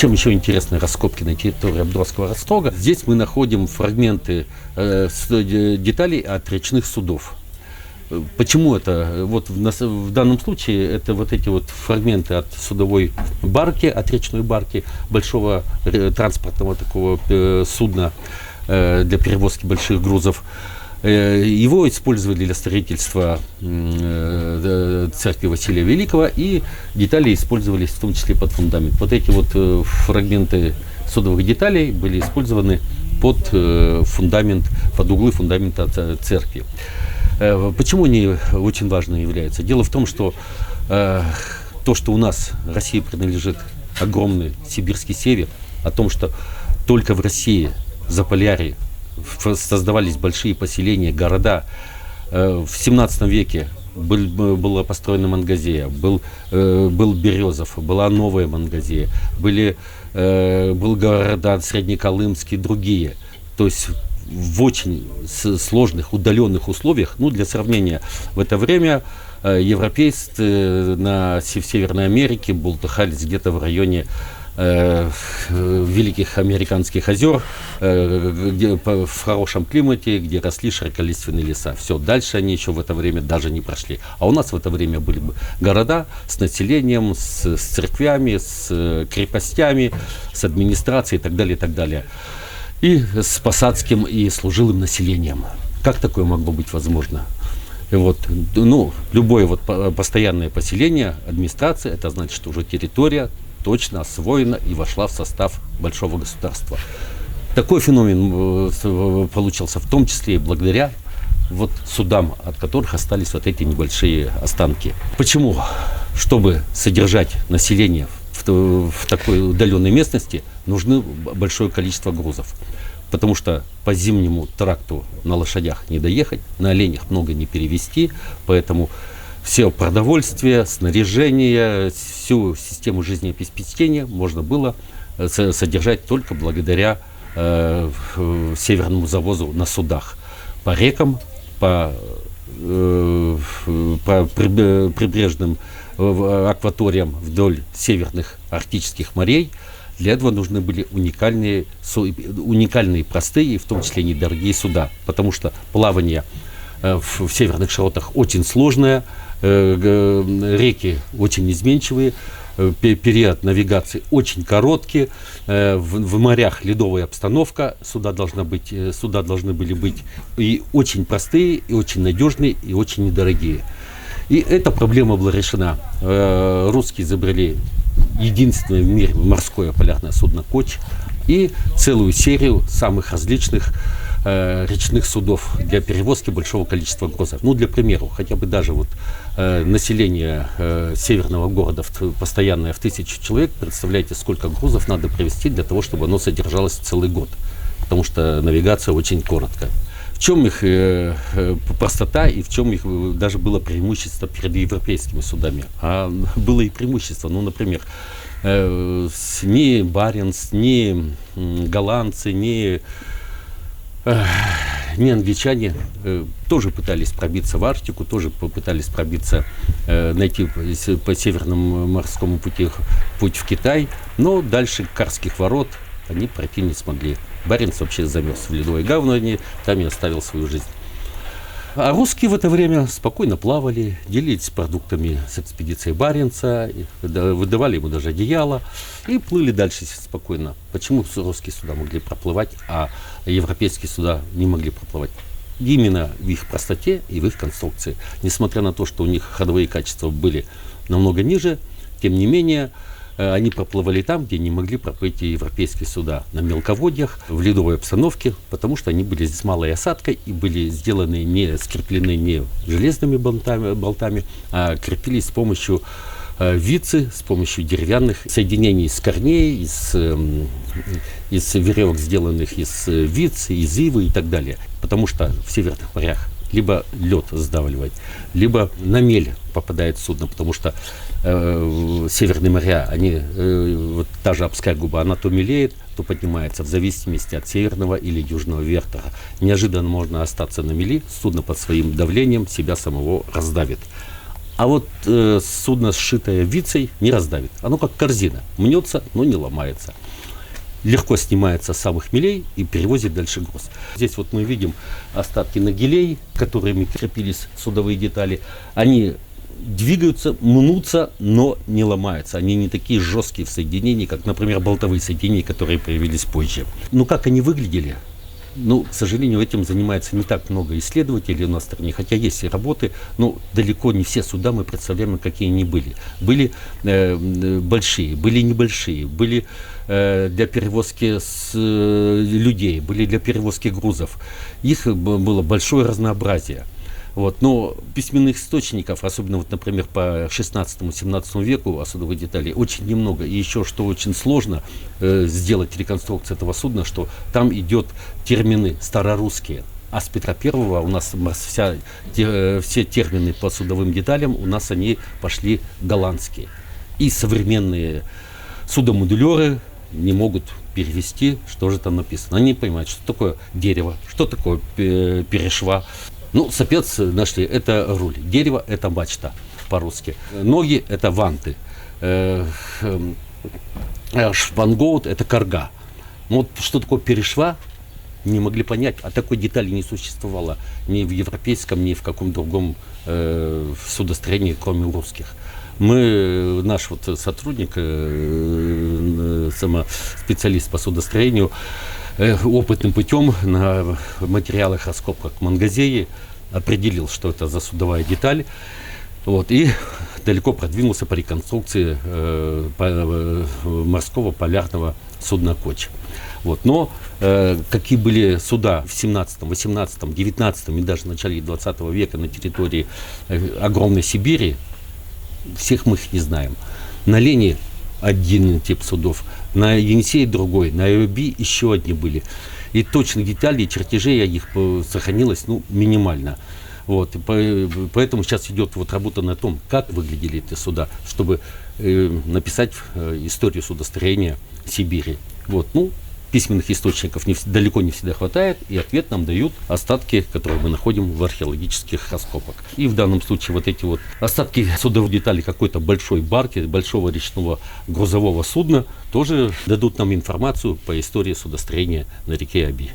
Чем еще интересны раскопки на территории Абдурского Острога? Здесь мы находим фрагменты деталей от речных судов. Почему это? Вот в данном случае это вот эти вот фрагменты от судовой барки, от речной барки, большого транспортного такого судна для перевозки больших грузов. Его использовали для строительства церкви Василия Великого, и детали использовались в том числе под фундамент. Вот эти вот фрагменты судовых деталей были использованы под фундамент, под углы фундамента церкви. Почему они очень важны являются? Дело в том, что то, что у нас России принадлежит огромный сибирский север, о том, что только в России, в Заполярье, создавались большие поселения, города. В 17 веке была построена Мангазея, был Березов, была Новая Мангазея, был города Среднеколымские, другие. То есть в очень сложных, удаленных условиях, для сравнения, в это время европейцы в Северной Америке бултыхались где-то в районе Великих Американских озер, где в хорошем климате, где росли широколиственные леса. Все, дальше они еще в это время даже не прошли. А у нас в это время были города с населением, с церквями, с крепостями, с администрацией и так далее, и так далее. И с посадским и служилым населением. Как такое могло быть возможно? И вот, любое вот постоянное поселение, администрация, это значит, что уже территория точно освоена и вошла в состав большого государства. Такой феномен получился в том числе и благодаря вот судам, от которых остались вот эти небольшие останки. Почему? Чтобы содержать население в такой удаленной местности, нужно большое количество грузов. Потому что по зимнему тракту на лошадях не доехать, на оленях много не перевезти, поэтому все продовольствие, снаряжение, всю систему жизнеобеспечения можно было содержать только благодаря северному завозу на судах. По рекам, по прибрежным акваториям вдоль северных арктических морей. Для этого нужны были уникальные, простые, в том числе недорогие суда, потому что плавание в северных широтах очень сложное, реки очень изменчивые, период навигации очень короткий, в морях ледовая обстановка, суда должны были быть и очень простые, и очень надежные, и очень недорогие. И эта проблема была решена. Русские изобрели единственное в мире морское полярное судно «Коч» и целую серию самых различных речных судов для перевозки большого количества грузов. Для примера, хотя бы даже население северного города постоянное в 1000 человек, представляете, сколько грузов надо привезти для того, чтобы оно содержалось целый год, потому что навигация очень короткая. В чем их простота и в чем их даже было преимущество перед европейскими судами? А было и преимущество, например, ни Баренц, ни голландцы, ни англичане тоже пытались пробиться в Арктику, тоже попытались пробиться, найти по Северному морскому пути путь в Китай, но дальше Карских ворот они пройти не смогли. Баренц вообще замерз в ледовой гавани, там и оставил свою жизнь. А русские в это время спокойно плавали, делились продуктами с экспедицией Баренца, выдавали ему даже одеяло и плыли дальше спокойно. Почему русские суда могли проплывать, а европейские суда не могли проплывать? Именно в их простоте и в их конструкции. Несмотря на то, что у них ходовые качества были намного ниже, тем не менее, они проплывали там, где не могли проплыть и европейские суда, на мелководьях, в ледовой обстановке, потому что они были с малой осадкой и были скреплены не железными болтами, а крепились с помощью вицы, с помощью деревянных соединений из корней, из веревок, сделанных из виц, из ивы и так далее. Потому что в северных морях либо лед сдавливает, либо на мель попадает судно, потому что северные моря, та же Обская губа, она то мелеет, то поднимается, в зависимости от северного или южного вектора. Неожиданно можно остаться на мели, судно под своим давлением себя самого раздавит. А вот судно, сшитое вицей, не раздавит. Оно как корзина, мнется, но не ломается. Легко снимается с самых мелей и перевозит дальше груз. Здесь вот мы видим остатки нагилей, которыми крепились судовые детали. Они двигаются, мнутся, но не ломаются. Они не такие жесткие в соединении, как, например, болтовые соединения, которые появились позже. Ну, как они выглядели? Ну, к сожалению, этим занимается не так много исследователей у нас в стране, хотя есть и работы, но далеко не все суда мы представляем, какие они были. Были большие, были небольшие, были для перевозки людей, были для перевозки грузов. Их было большое разнообразие. Вот. Но письменных источников, особенно, вот, например, по 16-17 веку о судовых деталей, очень немного. И еще, что очень сложно сделать реконструкцию этого судна, что там идет термины старорусские. А с Петра Первого у нас все термины по судовым деталям, у нас они пошли голландские. И современные судомодулеры не могут перевести, что же там написано. Они не понимают, что такое дерево, что такое перешва. Ну, сапец нашли, это руль. Дерево – это мачта по-русски. Ноги – это ванты. Шпангоут – это карга. Ну, вот что такое перешва, не могли понять. А такой детали не существовало ни в европейском, ни в каком другом судостроении, кроме русских. Наш вот сотрудник, специалист по судостроению, опытным путем на материалах раскопок Мангазеи определил, что это за судовая деталь, вот, и далеко продвинулся по реконструкции морского полярного судна «Коч». Вот. Но какие были суда в 17, 18, 19 и даже в начале 20 века на территории огромной Сибири, всех мы их не знаем. На Лене один тип судов, на Енисее другой, на Оби еще одни были. И точных деталей, чертежей их сохранилось минимально. Вот. Поэтому сейчас идет вот работа на том, как выглядели эти суда, чтобы написать историю судостроения Сибири. Вот. Ну, письменных источников далеко не всегда хватает, и ответ нам дают остатки, которые мы находим в археологических раскопках. И в данном случае вот эти вот остатки судовых деталей какой-то большой барки, большого речного грузового судна тоже дадут нам информацию по истории судостроения на реке Оби.